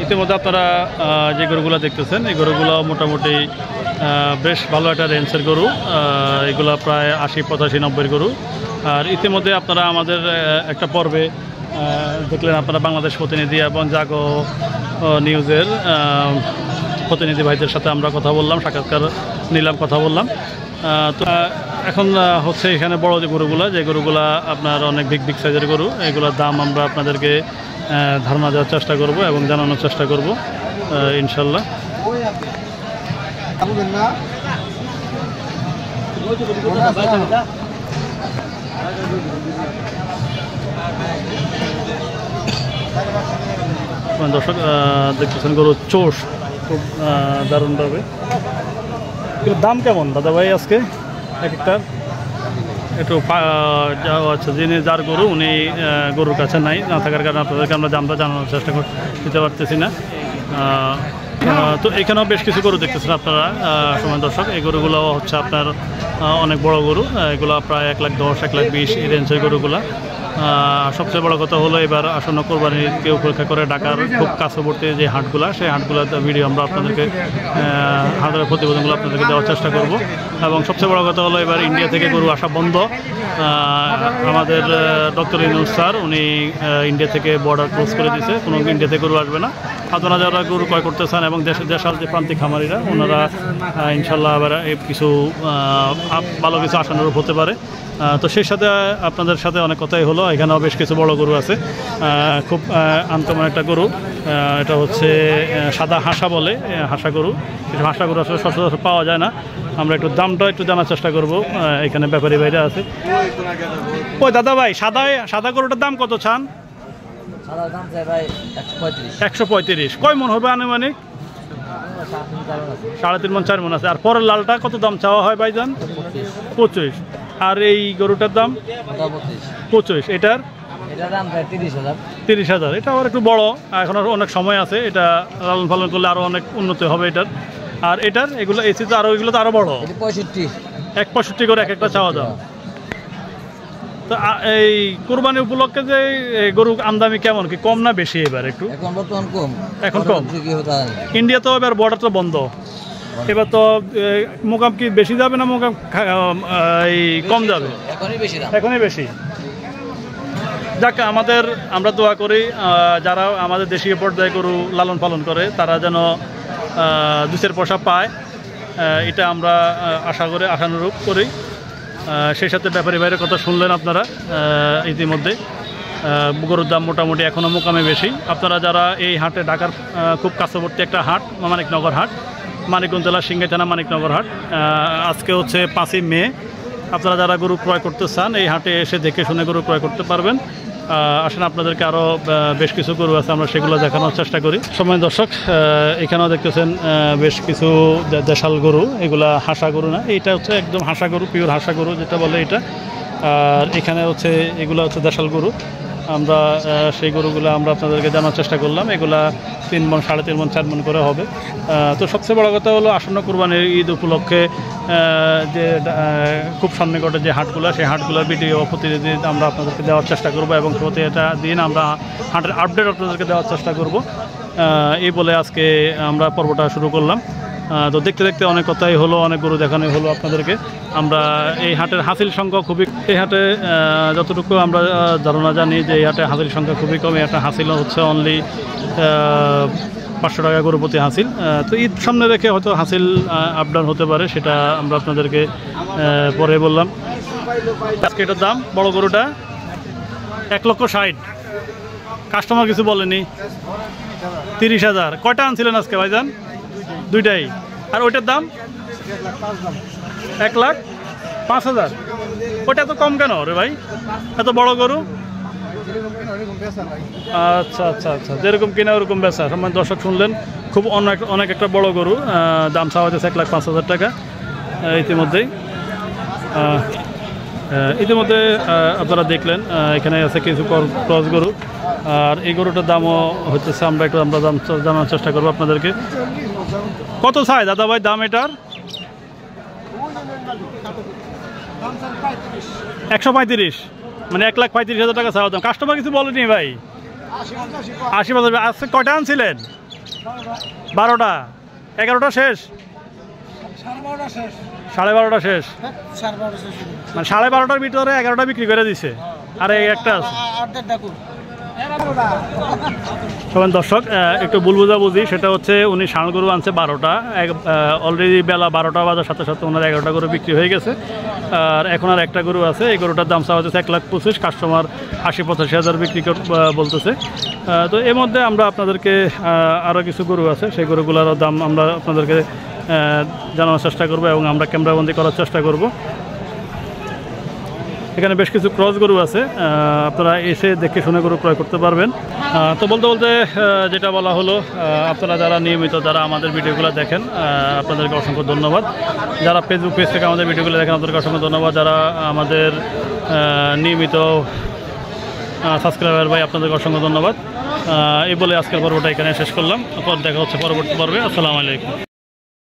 ইতিমধ্যে আপনারা যে গরুগুলো দেখতেছেন এই গরুগুলো মোটামুটি বেশ ভালো একটা রেঞ্জের গরু। এগুলো প্রায় 80, 85, 90 গরু। আর ইতিমধ্যে আপনারা আমাদের একটা পর্বে দেখলেন আপনারা বাংলাদেশ প্রতিনিধি এবং জাগো নিউজের প্রতিনিধি ভাইদের সাথে আমরা কথা বললাম, সাক্ষাৎকার নিলাম, কথা বললাম। তো এখন হচ্ছে এখানে বড় যে গরুগুলো, যে গরুগুলা আপনার অনেক বিগ সাইজের গরু, এগুলোর দাম আমরা আপনাদেরকে ধারণা দেওয়ার চেষ্টা করব এবং জানানোর চেষ্টা করব ইনশাল্লাহ। দর্শক দেখতেছেন গরু চোষ খুব দারুণভাবে। দাম কেমন দাদা ভাই আজকে এক একটার? একটু আচ্ছা, যিনি যার গরু উনি গরুর কাছে নাই, না থাকার কারণে আপনাদেরকে আমরা দামটা জানানোর চেষ্টা দিতে পারতেছি না। তো এখানেও বেশ কিছু গরু দেখতেছেন আপনারা সময় দর্শক। এই গরুগুলো হচ্ছে আপনার অনেক বড় গরু, এগুলো প্রায় 1,10,000, 1,20,000 এই রেঞ্জের গরুগুলা। সবচেয়ে বড় কথা হলো এবার আসন্ন কোরবানিকে উপেক্ষা করে ঢাকার খুব কাছবর্তী যে হাটগুলা, সেই হাটগুলোর ভিডিও আমরা আপনাদেরকে হাটের প্রতিবেদনগুলো আপনাদেরকে দেওয়ার চেষ্টা করব। এবং সবচেয়ে বড় কথা হলো এবার ইন্ডিয়া থেকে গরু আসা বন্ধ। আমাদের ডক্টর ইউনূস স্যার উনি ইন্ডিয়া থেকে বর্ডার ক্লোজ করে দিয়েছে, কোনো ইন্ডিয়া থেকে গরু আসবে না। আপনারা যারা গরু ক্রয় করতে চান এবং দেশের যে প্রান্তিক খামারিরা ওনারা ইনশাল্লাহ আবার কিছু ভালো কিছু আশানুরূপ হতে পারে। তো সেই সাথে আপনাদের সাথে অনেক কথাই হলো। এখানেও বেশ কিছু বড় গরু আছে, খুব আনকমন একটা গরু। এটা হচ্ছে সাদা হাঁসা বলে, হাঁসা গরু। কিছু হাঁসা গরু আসলে সচরাচর পাওয়া যায় না। আমরা একটু দামটা একটু জানার চেষ্টা করব। এখানে ব্যাপারী ভাইরা আছে। ওই দাদা ভাই, সাদা গরুটার দাম কত চান? 135। কয় মন হবে আনুমানিক? 3.5 মন 4 মন আছে। আর পরের লালটা কত দাম চাওয়া হয় ভাইজান? 25। আর এই গরুটার দাম 25। এটার দাম 30,000। এটা আবার একটু বড়, এখন অনেক সময় আছে, এটা লালন পালন করলে আরো অনেক উন্নতি হবে এটার। আর এটার এগুলো এসি তো আরো, এগুলো তো আরো বড়। 65 করে এক একটা চাওয়া দাম। তো এই কোরবানি উপলক্ষে যে গরু আমদানি কেমন, কি কম না বেশি এবার? একটু এখন কম। ইন্ডিয়া তো এবার বর্ডার তো বন্ধ, এবার তো মোকাম কি বেশি যাবে না মোকাম এই কম যাবে? এখনই বেশি। যাক, আমরা দোয়া করি যারা আমাদের দেশীয় পর্যায়ে গরু লালন পালন করে তারা যেন 2 পয়সা পায়, এটা আমরা আশানুরূপ করি। সেই সাথে ব্যাপারী ভাইয়ের কথা শুনলেন আপনারা ইতিমধ্যে। গরুর দাম মোটামুটি এখনও মোকামে বেশি। আপনারা যারা এই হাটে, ঢাকার খুব কাছবর্তী একটা হাট মানিকনগর হাট, মানিকগঞ্জ জেলার সিংগাই থানা মানিকনগর হাট, আজকে হচ্ছে 5ই মে। আপনারা যারা গরু ক্রয় করতে চান এই হাটে এসে দেখে শুনে গরু ক্রয় করতে পারবেন। আসলে আপনাদেরকে আরও বেশ কিছু গরু আছে, আমরা সেগুলো দেখানোর চেষ্টা করি। সময় দর্শক, এখানেও দেখতেছেন বেশ কিছু দেশাল গরু, এগুলা হাঁসা গরু না, এইটা হচ্ছে একদম হাঁসা গরু, পিওর হাঁসা গরু যেটা বলে এটা। আর এখানে হচ্ছে এগুলো হচ্ছে দেশাল গরু। আমরা সেই গরুগুলো আমরা আপনাদেরকে জানার চেষ্টা করলাম। এগুলা 3 মন, 3.5 মন, 4 মন করে হবে। তো সবচেয়ে বড় কথা হলো আসন্ন কোরবানির ঈদ উপলক্ষে যে খুব সন্নিকটে যে হাটগুলো, সেই হাটগুলোর ভিডিও প্রতিনিধি আমরা আপনাদেরকে দেওয়ার চেষ্টা করব এবং প্রতিটা দিন আমরা হাটের আপডেট আপনাদেরকে দেওয়ার চেষ্টা করব। এই বলে আজকে আমরা পর্বটা শুরু করলাম। তো দেখতে দেখতে অনেক কথাই হলো, অনেক গরু দেখানোই হলো আপনাদেরকে। আমরা এই হাটের হাসিল সংখ্যা খুবই, এই হাটে যতটুকু আমরা ধারণা জানি যে এই হাটে হাসিল সংখ্যা খুবই কম। এই হাটে হাসিল হচ্ছে অনলি 500 টাকা গরু প্রতি হাসিল। তো ঈদ সামনে রেখে হয়তো হাসিল আপ ডাউন হতে পারে, সেটা আমরা আপনাদেরকে পরে বললাম। আজকে এটার দাম, বড় গরুটা 1,60,000। কাস্টমার কিছু বলেনি? 30,000। কয়টা আনছিলেন আজকে ভাইজান? 2টাই। আর ওইটার দাম 1,05,000। ওটা তো কম কেন রে ভাই, এত বড় গরু? আচ্ছা আচ্ছা আচ্ছা, যেরকম কিনা ওরকম বেচা। সম্মান দর্শক শুনলেন, খুব অনেক একটা বড় গরু। দাম চাওয়া হয়েছে 1,05,000 টাকা। ইতিমধ্যে আপনারা দেখলেন এখানে আছে কিছু ক্রস গরু। আর এই গরুটার দামও হচ্ছে, আমরা দাম জানার চেষ্টা করবো আপনাদেরকে। কত চাই দাদা ভাই দাম এটার? 135, মানে 1,35,000 টাকা চাওয়া দাম। কাস্টমার কিছু বলেনি ভাই? 80,000। আজকে কয়টা আনছিলেন? 12টা 11টা শেষ, 12:30 শেষ, মানে 12:30টার ভিতরে 11টা বিক্রি করে দিছে, আর এই একটা আছে। শোনেন দর্শক, একটু ভুল বুঝাবুঝি, সেটা হচ্ছে উনি ষাঁড় গরু আনছে 12টা, অলরেডি বেলা 12টা বাজার সাথে সাথে ওনার 11টা গরু বিক্রি হয়ে গেছে। আর এখন আর একটা গরু আছে, এই গরুটার দাম চাওয়া হচ্ছে 1,25,000, কাস্টমার 80-85 বিক্রি বলতেছে। তো এর মধ্যে আমরা আপনাদেরকে আরও কিছু গরু আছে, সেই গরুগুলোর দাম আমরা আপনাদেরকে জানানোর চেষ্টা করবো এবং আমরা ক্যামেরাবন্দি করার চেষ্টা করব। এখানে বেশ কিছু ক্রস গরু আছে, আপনারা এসে দেখে শুনে গরু ক্রয় করতে পারবেন। তো বলতে বলতে যেটা বলা হলো, আপনারা যারা নিয়মিত যারা আমাদের ভিডিওগুলো দেখেন, আপনাদেরকে অসংখ্য ধন্যবাদ। যারা ফেসবুক পেজ থেকে আমাদের ভিডিওগুলো দেখেন, আপনাদেরকে অসংখ্য ধন্যবাদ। যারা আমাদের নিয়মিত সাবস্ক্রাইবার ভাই, আপনাদেরকে অসংখ্য ধন্যবাদ। এই বলে আজকের পর্বটা এখানে শেষ করলাম। দেখা হচ্ছে পরবর্তী পর্বে। আসসালামু আলাইকুম।